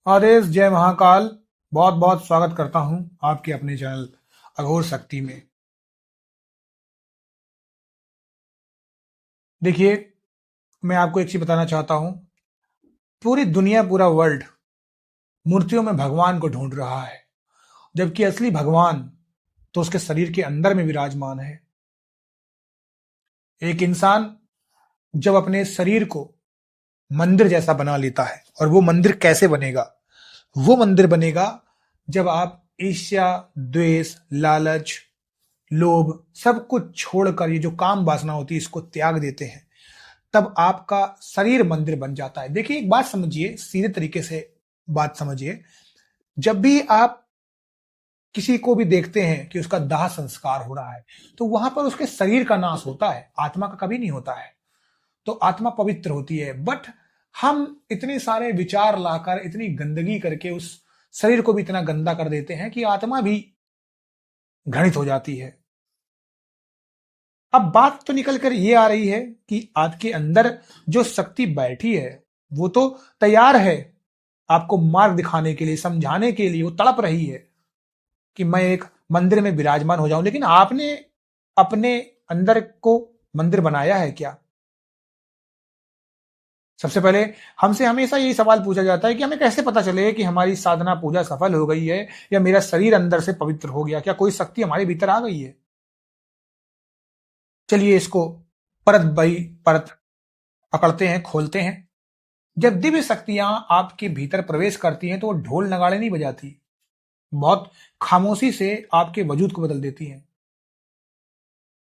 आदेश जय महाकाल। बहुत बहुत स्वागत करता हूं आपके अपने चैनल अघोर शक्ति में। देखिए, मैं आपको एक चीज बताना चाहता हूं। पूरी दुनिया, पूरा वर्ल्ड मूर्तियों में भगवान को ढूंढ रहा है, जबकि असली भगवान तो उसके शरीर के अंदर में विराजमान है। एक इंसान जब अपने शरीर को मंदिर जैसा बना लेता है, और वो मंदिर कैसे बनेगा? वो मंदिर बनेगा जब आप ईर्ष्या, द्वेष, लालच, लोभ, सब कुछ छोड़कर ये जो काम वासना होती है इसको त्याग देते हैं। तब आपका शरीर मंदिर बन जाता है। देखिए, एक बात समझिए, सीधे तरीके से बात समझिए। जब भी आप किसी को भी देखते हैं कि उसका दाह संस्कार हो रहा है, तो वहां पर उसके शरीर का नाश होता है, आत्मा का कभी नहीं होता है। तो आत्मा पवित्र होती है, बट हम इतने सारे विचार लाकर, इतनी गंदगी करके उस शरीर को भी इतना गंदा कर देते हैं कि आत्मा भी घृणित हो जाती है। अब बात तो निकल कर ये आ रही है कि आपके अंदर जो शक्ति बैठी है वो तो तैयार है आपको मार्ग दिखाने के लिए, समझाने के लिए। वो तड़प रही है कि मैं एक मंदिर में विराजमान हो जाऊं, लेकिन आपने अपने अंदर को मंदिर बनाया है क्या? सबसे पहले हमसे हमेशा यही सवाल पूछा जाता है कि हमें कैसे पता चले कि हमारी साधना पूजा सफल हो गई है, या मेरा शरीर अंदर से पवित्र हो गया, क्या कोई शक्ति हमारे भीतर आ गई है? चलिए इसको परत बाई परत पकड़ते हैं, खोलते हैं। जब दिव्य शक्तियां आपके भीतर प्रवेश करती हैं तो वो ढोल नगाड़े नहीं बजाती, बहुत खामोशी से आपके वजूद को बदल देती हैं।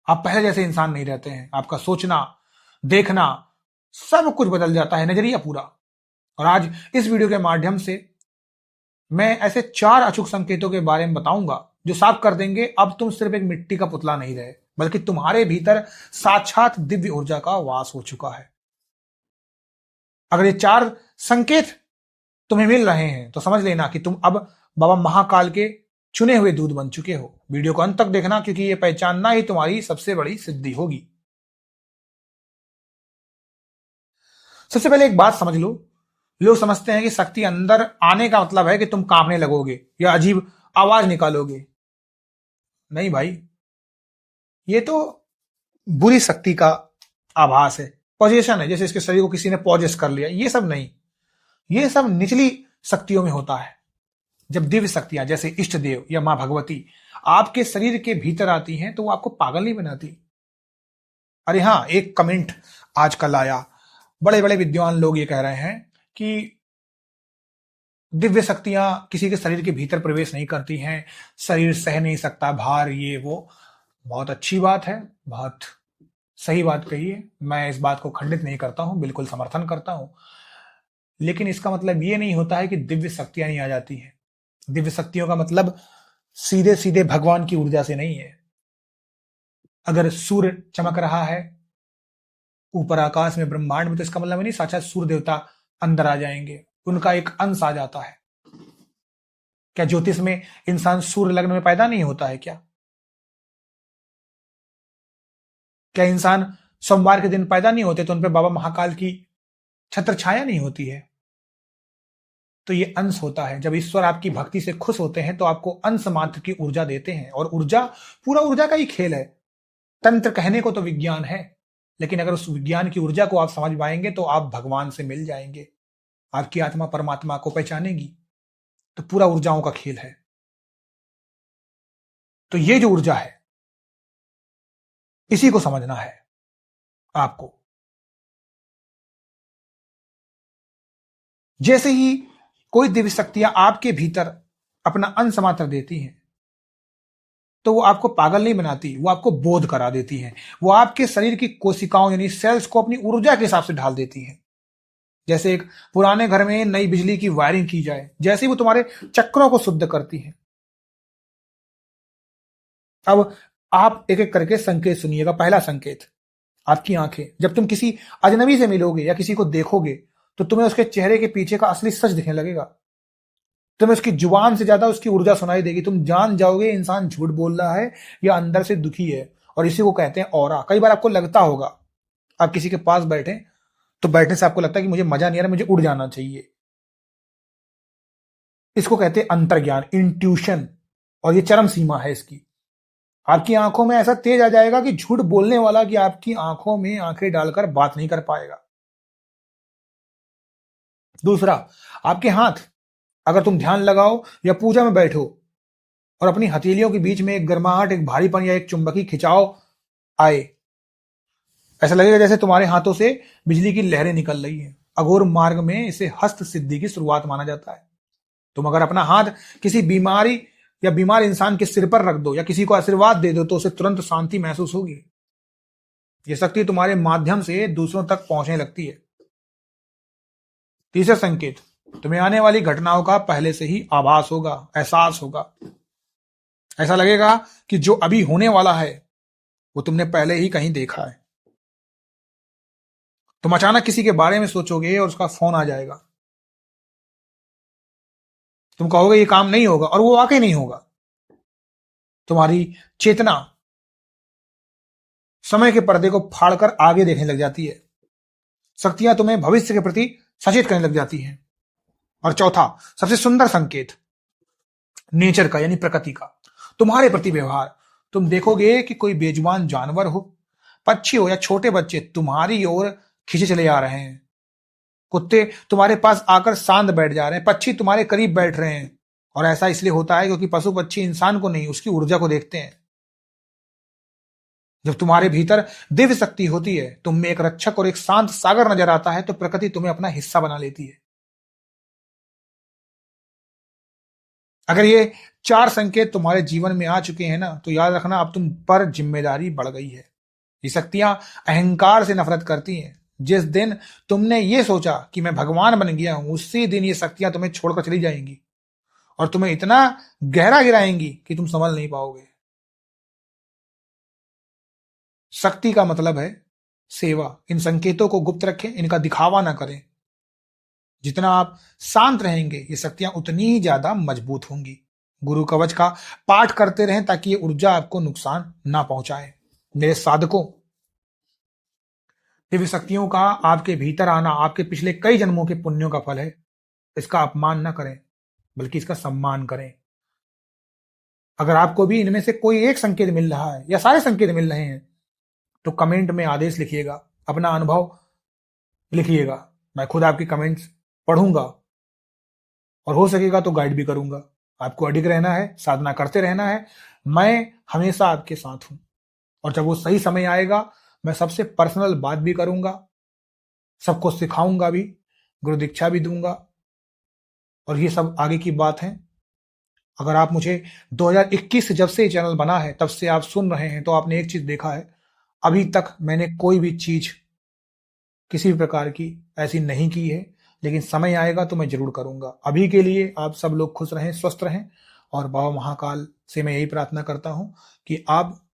आप पहले जैसे इंसान नहीं रहते हैं, आपका सोचना, देखना, सब कुछ बदल जाता है, नजरिया पूरा। और आज इस वीडियो के माध्यम से मैं ऐसे 4 अचूक संकेतों के बारे में बताऊंगा जो साफ कर देंगे अब तुम सिर्फ एक मिट्टी का पुतला नहीं रहे, बल्कि तुम्हारे भीतर साक्षात दिव्य ऊर्जा का वास हो चुका है। अगर ये 4 संकेत तुम्हें मिल रहे हैं तो समझ लेना कि तुम अब बाबा महाकाल के चुने हुए दूध बन चुके हो। वीडियो को अंत तक देखना, क्योंकि ये पहचानना ही तुम्हारी सबसे बड़ी सिद्धि होगी। सबसे पहले एक बात समझ लो। लोग समझते हैं कि शक्ति अंदर आने का मतलब है कि तुम कांपने लगोगे या अजीब आवाज निकालोगे। नहीं भाई, ये तो बुरी शक्ति का आभास है, पोजेशन है। जैसे इसके शरीर को किसी ने पॉजेस कर लिया, ये सब नहीं। ये सब निचली शक्तियों में होता है। जब दिव्य शक्तियां जैसे इष्ट देव या मां भगवती आपके शरीर के भीतर आती हैं तो वो आपको पागल नहीं बनाती। अरे हाँ, एक कमेंट आजकल आया, बड़े बड़े विद्वान लोग ये कह रहे हैं कि दिव्य शक्तियां किसी के शरीर के भीतर प्रवेश नहीं करती हैं, शरीर सह नहीं सकता भार, ये वो। बहुत अच्छी बात है, बहुत सही बात कही है। मैं इस बात को खंडित नहीं करता हूं, बिल्कुल समर्थन करता हूं। लेकिन इसका मतलब ये नहीं होता है कि दिव्य शक्तियां नहीं आ जाती हैं। दिव्य शक्तियों का मतलब सीधे सीधे भगवान की ऊर्जा से नहीं है। अगर सूर्य चमक रहा है ऊपर आकाश में, ब्रह्मांड में, तो इसका मतलब नहीं साक्षात सूर्य देवता अंदर आ जाएंगे, उनका एक अंश आ जाता है। क्या ज्योतिष में इंसान सूर्य लग्न में पैदा नहीं होता है क्या? क्या इंसान सोमवार के दिन पैदा नहीं होते तो उन पे बाबा महाकाल की छत्र छाया नहीं होती है? तो ये अंश होता है। जब ईश्वर आपकी भक्ति से खुश होते हैं तो आपको अंश मात्र की ऊर्जा देते हैं, और ऊर्जा पूरा ऊर्जा का ही खेल है। तंत्र कहने को तो विज्ञान है, लेकिन अगर उस विज्ञान की ऊर्जा को आप समझ पाएंगे तो आप भगवान से मिल जाएंगे, आपकी आत्मा परमात्मा को पहचानेगी। तो पूरा ऊर्जाओं का खेल है। तो ये जो ऊर्जा है, इसी को समझना है आपको। जैसे ही कोई दिव्य शक्तियां आपके भीतर अपना अंश मात्र देती हैं तो वो आपको पागल नहीं बनाती, वो आपको बोध करा देती हैं। वो आपके शरीर की कोशिकाओं यानी सेल्स को अपनी ऊर्जा के हिसाब से ढाल देती हैं। जैसे एक पुराने घर में नई बिजली की वायरिंग की जाए, जैसे ही वो तुम्हारे चक्रों को शुद्ध करती है। अब आप एक एक करके संकेत सुनिएगा। पहला संकेत, आपकी आंखें। जब तुम किसी अजनबी से मिलोगे या किसी को देखोगे तो तुम्हें उसके चेहरे के पीछे का असली सच दिखने लगेगा। तुम्हें उसकी जुबान से ज्यादा उसकी ऊर्जा सुनाई देगी। तुम जान जाओगे इंसान झूठ बोल रहा है या अंदर से दुखी है। और इसी को कहते हैं ऑरा। कई बार आपको लगता होगा, आप किसी के पास बैठे तो बैठने से आपको लगता है कि मुझे मजा नहीं आ रहा, मुझे उड़ जाना चाहिए। इसको कहते हैं अंतर्ज्ञान, इंट्यूशन, और ये चरम सीमा है इसकी। आपकी आंखों में ऐसा तेज आ जाएगा कि झूठ बोलने वाला कि आपकी आंखों में आंखें डालकर बात नहीं कर पाएगा। दूसरा, आपके हाथ, अगर तुम ध्यान लगाओ या पूजा में बैठो और अपनी हथेलियों के बीच में एक गर्माहट, एक भारीपन या एक चुंबकीय खिंचाव आए, ऐसा लगेगा जैसे तुम्हारे हाथों से बिजली की लहरें निकल रही हैं। अघोर मार्ग में इसे हस्त सिद्धि की शुरुआत माना जाता है। तुम अगर अपना हाथ किसी बीमारी या बीमार इंसान के सिर पर रख दो या किसी को आशीर्वाद दे दो तो उसे तुरंत शांति महसूस होगी। यह शक्ति तुम्हारे माध्यम से दूसरों तक पहुंचने लगती है। तीसरा संकेत, तुम्हें आने वाली घटनाओं का पहले से ही आभास होगा, एहसास होगा। ऐसा लगेगा कि जो अभी होने वाला है वो तुमने पहले ही कहीं देखा है। तुम अचानक किसी के बारे में सोचोगे और उसका फोन आ जाएगा। तुम कहोगे ये काम नहीं होगा और वो वाकई नहीं होगा। तुम्हारी चेतना समय के पर्दे को फाड़कर आगे देखने लग जाती है। शक्तियां तुम्हें भविष्य के प्रति सचेत करने लग जाती हैं। और चौथा, सबसे सुंदर संकेत, नेचर का, यानी प्रकृति का, तुम्हारे प्रति व्यवहार। तुम देखोगे कि कोई बेजुबान जानवर हो, पक्षी हो या छोटे बच्चे तुम्हारी ओर खींचे चले आ रहे हैं। कुत्ते तुम्हारे पास आकर शांत बैठ जा रहे हैं, पक्षी तुम्हारे करीब बैठ रहे हैं। और ऐसा इसलिए होता है क्योंकि पशु पक्षी इंसान को नहीं, उसकी ऊर्जा को देखते हैं। जब तुम्हारे भीतर दिव्य शक्ति होती है, तुम में एक रक्षक और एक शांत सागर नजर आता है, तो प्रकृति तुम्हें अपना हिस्सा बना लेती है। अगर ये 4 संकेत तुम्हारे जीवन में आ चुके हैं ना, तो याद रखना अब तुम पर जिम्मेदारी बढ़ गई है। ये शक्तियां अहंकार से नफरत करती हैं। जिस दिन तुमने ये सोचा कि मैं भगवान बन गया हूं, उसी दिन ये शक्तियां तुम्हें छोड़कर चली जाएंगी और तुम्हें इतना गहरा गिराएंगी कि तुम संभल नहीं पाओगे। शक्ति का मतलब है सेवा। इन संकेतों को गुप्त रखें, इनका दिखावा ना करें। जितना आप शांत रहेंगे, ये शक्तियां उतनी ही ज्यादा मजबूत होंगी। गुरु कवच का पाठ करते रहें ताकि ये ऊर्जा आपको नुकसान ना पहुंचाए। मेरे साधकों, दिव्य शक्तियों का आपके भीतर आना आपके पिछले कई जन्मों के पुण्यों का फल है। इसका अपमान ना करें, बल्कि इसका सम्मान करें। अगर आपको भी इनमें से कोई एक संकेत मिल रहा है या सारे संकेत मिल रहे हैं, तो कमेंट में आदेश लिखिएगा, अपना अनुभव लिखिएगा। मैं खुद आपकी कमेंट्स पढ़ूंगा और हो सकेगा तो गाइड भी करूंगा। आपको अडिग रहना है, साधना करते रहना है। मैं हमेशा आपके साथ हूं और जब वो सही समय आएगा, मैं सबसे पर्सनल बात भी करूंगा, सबको सिखाऊंगा भी, गुरु दीक्षा भी दूंगा। और ये सब आगे की बात है। अगर आप मुझे 2021 से, जब से ये चैनल बना है, तब से आप सुन रहे हैं, तो आपने एक चीज देखा है, अभी तक मैंने कोई भी चीज किसी भी प्रकार की ऐसी नहीं की है। लेकिन समय आएगा तो मैं जरूर करूंगा। अभी के लिए आप सब लोग खुश रहें, स्वस्थ रहें। और बाबा महाकाल से मैं यही प्रार्थना करता हूं कि आप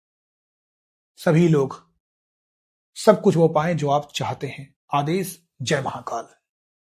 सभी लोग सब कुछ वो पाएं जो आप चाहते हैं। आदेश, जय महाकाल।